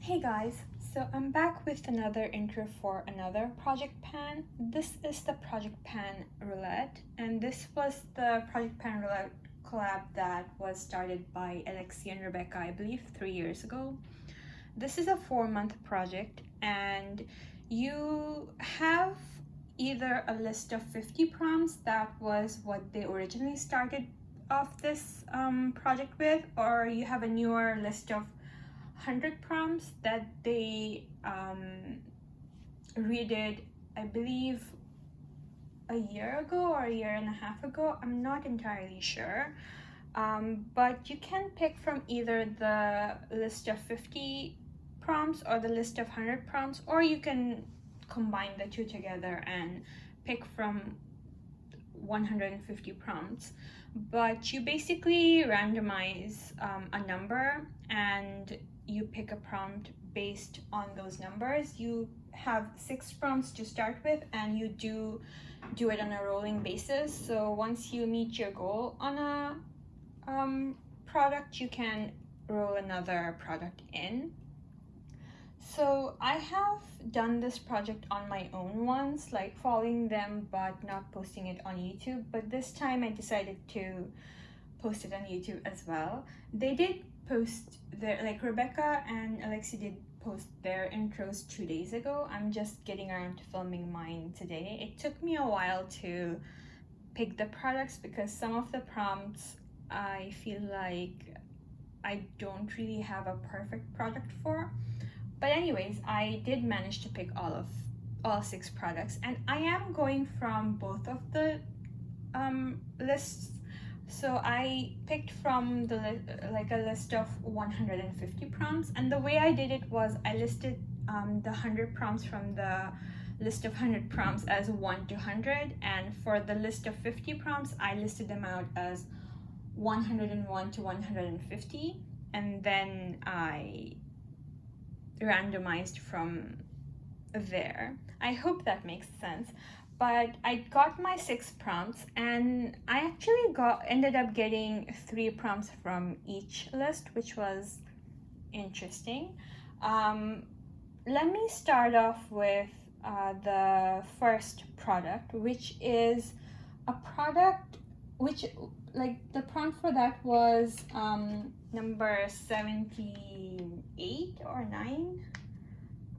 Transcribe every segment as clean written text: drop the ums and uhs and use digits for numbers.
Hey guys, so I'm back with another intro for another Project Pan. This is the Project Pan Roulette, and this was the Project Pan Roulette collab that was started by Alexi and Rebecca, I believe 3 years ago. This is a 4-month project, and you have either a list of 50 prompts, that was what they originally started off this project with, or you have a newer list of 100 prompts that they redid, I believe, a year ago or a year and a half ago. I'm not entirely sure. But you can pick from either the list of 50 prompts or the list of 100 prompts, or you can combine the two together and pick from 150 prompts. But you basically randomize a number and you pick a prompt based on those numbers. You have 6 prompts to start with, and you do it on a rolling basis. So once you meet your goal on a product, you can roll another product in. So I have done this project on my own once, like following them but not posting it on YouTube. But this time I decided to post it on YouTube as well. They did post their, like Rebecca and Alexi did post their intros 2 days ago. I'm just getting around to filming mine today. It took me a while to pick the products because some of the prompts I feel like I don't really have a perfect product for. But anyways, I did manage to pick all 6 products, and I am going from both of the lists. So I picked from the a list of 150 prompts, and the way I did it was I listed the 100 prompts from the list of 100 prompts as 1 to 100, and for the list of 50 prompts I listed them out as 101 to 150, and then I randomized from there. I hope that makes sense. But I got my 6 prompts, and I actually ended up getting 3 prompts from each list, which was interesting. Let me start off with the first product, which is a product which, like, the prompt for that was number 78 or 9.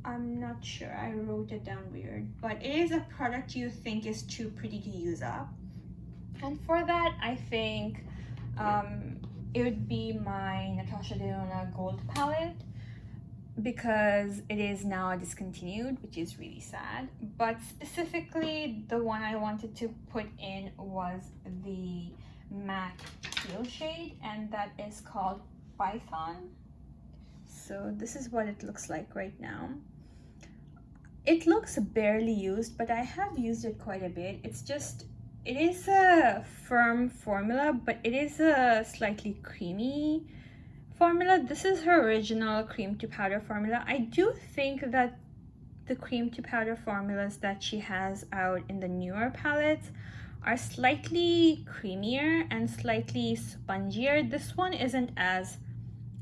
I'm not sure, I wrote it down weird, but it is a product you think is too pretty to use up. And for that, I think it would be my Natasha Denona Gold palette, because it is now discontinued, which is really sad. But specifically, the one I wanted to put in was the matte teal shade, and that is called Python. So this is what it looks like right now. It looks barely used, but I have used it quite a bit. It is a firm formula, but it is a slightly creamy formula. This is her original cream to powder formula. I do think that the cream to powder formulas that she has out in the newer palettes are slightly creamier and slightly spongier. This one isn't as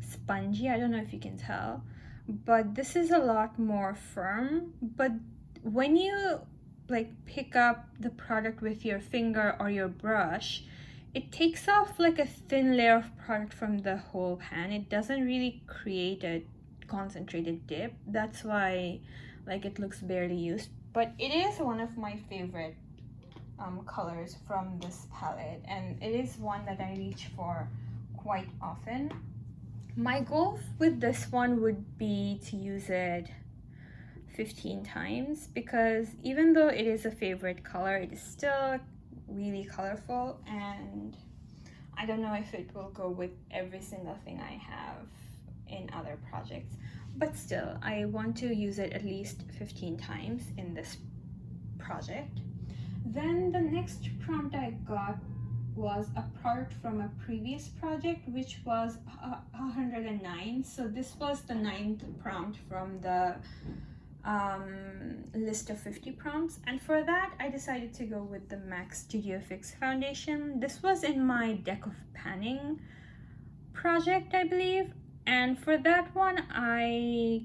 spongy, I don't know if you can tell, but this is a lot more firm. But when you like pick up the product with your finger or your brush, it takes off like a thin layer of product from the whole pan. It doesn't really create a concentrated dip. That's why like it looks barely used, but it is one of my favorite colors from this palette, and it is one that I reach for quite often. My goal with this one would be to use it 15 times, because even though it is a favorite color, it is still really colorful, and I don't know if it will go with every single thing I have in other projects, but still I want to use it at least 15 times in this project. Then the next prompt I got was a product from a previous project, which was 109. So this was the 9th prompt from the list of 50 prompts, and for that I decided to go with the MAC Studio Fix foundation. This was in my deck of panning project, I believe, And for that one, I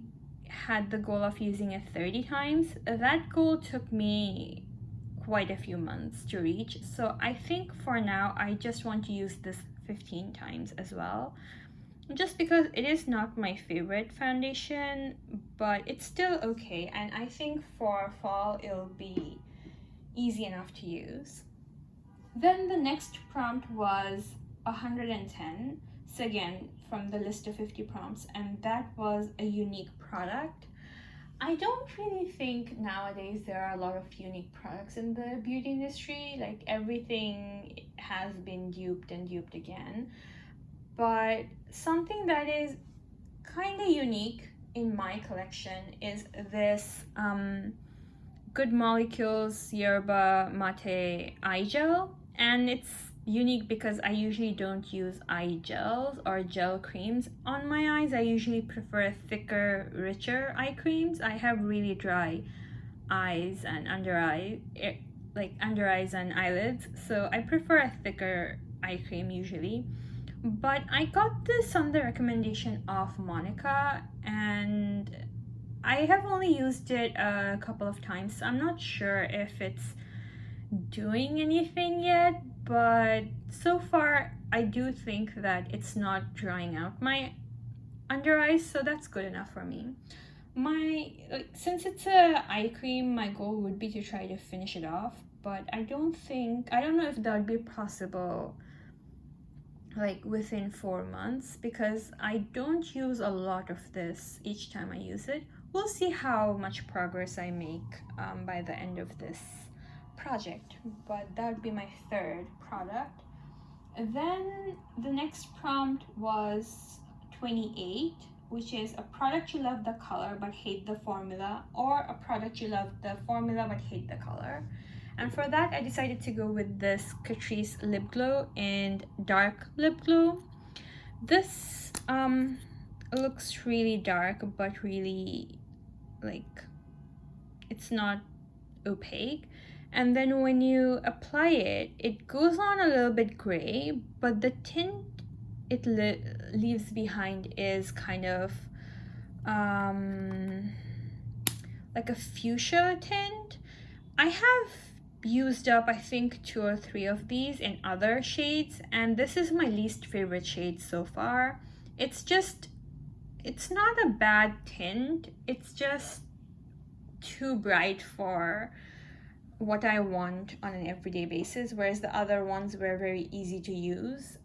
had the goal of using it 30 times. That goal took me quite a few months to reach. So I think for now, I just want to use this 15 times as well. Just because it is not my favorite foundation, but it's still okay. And I think for fall, it'll be easy enough to use. Then the next prompt was 110. So again, from the list of 50 prompts, and that was a unique product. I don't really think nowadays there are a lot of unique products in the beauty industry. Like everything has been duped and duped again. But something that is kind of unique in my collection is this Good Molecules Yerba Mate eye gel. And it's unique because I usually don't use eye gels or gel creams on my eyes. I usually prefer thicker, richer eye creams. I have really dry eyes and under eyes and eyelids, so I prefer a thicker eye cream usually. But I got this on the recommendation of Monica, and I have only used it a couple of times, so I'm not sure if it's doing anything yet, but so far I do think that it's not drying out my under eyes, so that's good enough for me. Since it's a eye cream, my goal would be to try to finish it off, but I don't know if that would be possible like within 4 months, because I don't use a lot of this each time I use it. We'll see how much progress I make by the end of this project, but that would be my third product. And then the next prompt was 28, which is a product you love the color but hate the formula, or a product you love the formula but hate the color. And for that, I decided to go with this Catrice Lip Glow in Dark Lip Glow. This looks really dark, but really it's not opaque. And then when you apply it, it goes on a little bit gray, but the tint it leaves behind is kind of like a fuchsia tint. I have used up, I think, 2 or 3 of these in other shades, and this is my least favorite shade so far. It's not a bad tint, it's just too bright for what I want on an everyday basis, whereas the other ones were very easy to use.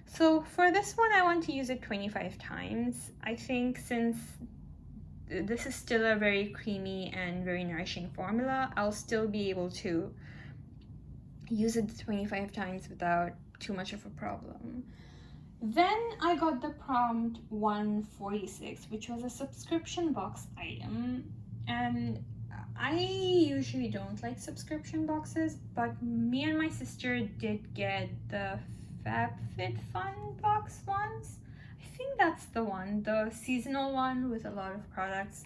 So for this one, I want to use it 25 times. I think since this is still a very creamy and very nourishing formula, I'll still be able to use it 25 times without too much of a problem. Then I got the prompt 146, which was a subscription box item, and I usually don't like subscription boxes, but me and my sister did get the FabFitFun box once. I think that's the one, the seasonal one with a lot of products.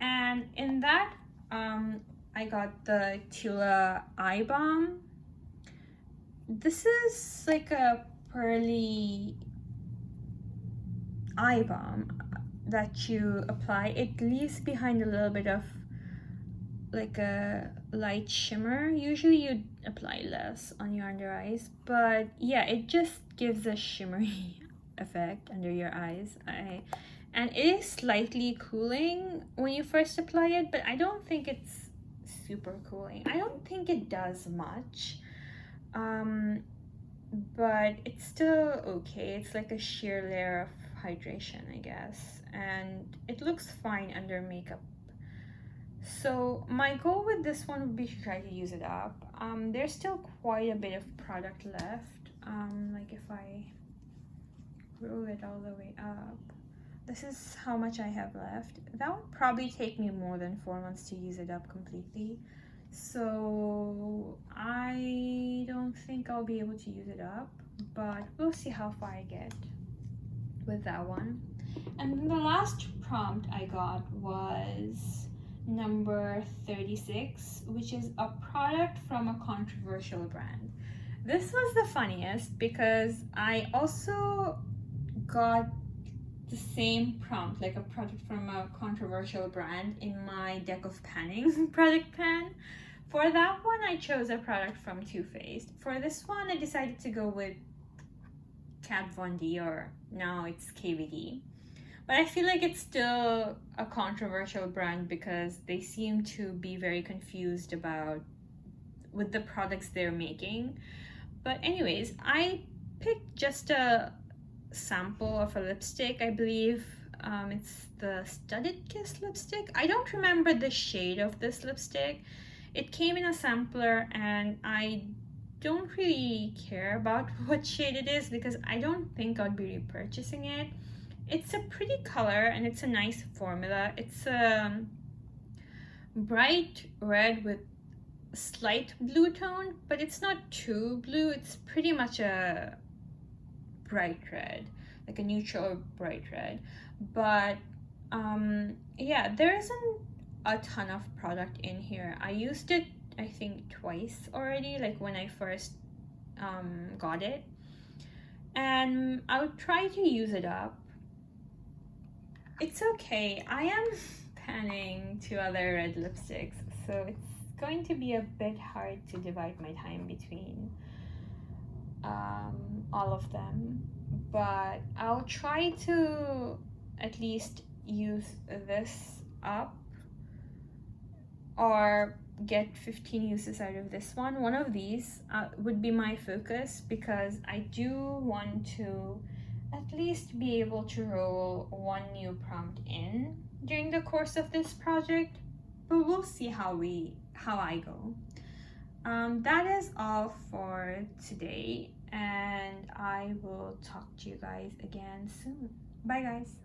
And in that, I got the Tula Eye Balm. This is like a pearly eye balm that you apply. It leaves behind a little bit of like a light shimmer. Usually you'd apply less on your under eyes, but yeah, it just gives a shimmery effect under your eyes. And it is slightly cooling when you first apply it, but I don't think it's super cooling. I don't think it does much, but it's still okay. It's like a sheer layer of hydration, I guess, and it looks fine under makeup. So my goal with this one would be to try to use it up. There's still quite a bit of product left. Like if I roll it all the way up, this is how much I have left. That would probably take me more than 4 months to use it up completely. So I don't think I'll be able to use it up, but we'll see how far I get with that one. And then the last prompt I got was number 36, which is a product from a controversial brand. This was the funniest because I also got the same prompt, like a product from a controversial brand, in my deck of panning product pan. For that one, I chose a product from Too Faced. For this one, I decided to go with Kat Von D, or now it's KVD. But I feel like it's still a controversial brand because they seem to be very confused about with the products they're making. But anyways, I picked just a sample of a lipstick. I believe it's the Studded Kiss lipstick. I don't remember the shade of this lipstick. It came in a sampler and I don't really care about what shade it is because I don't think I'd be repurchasing it. It's a pretty color and it's a nice formula. It's a bright red with slight blue tone, but it's not too blue. It's pretty much a bright red, like a neutral bright red. But yeah, there isn't a ton of product in here. I used it I think twice already, like when I first got it, and I'll try to use it up. It's okay. I am panning 2 other red lipsticks, so it's going to be a bit hard to divide my time between all of them, but I'll try to at least use this up or get 15 uses out of this one. One of these would be my focus because I do want to at least be able to roll one new prompt in during the course of this project, but we'll see how I go. That is all for today, and I will talk to you guys again soon. Bye guys.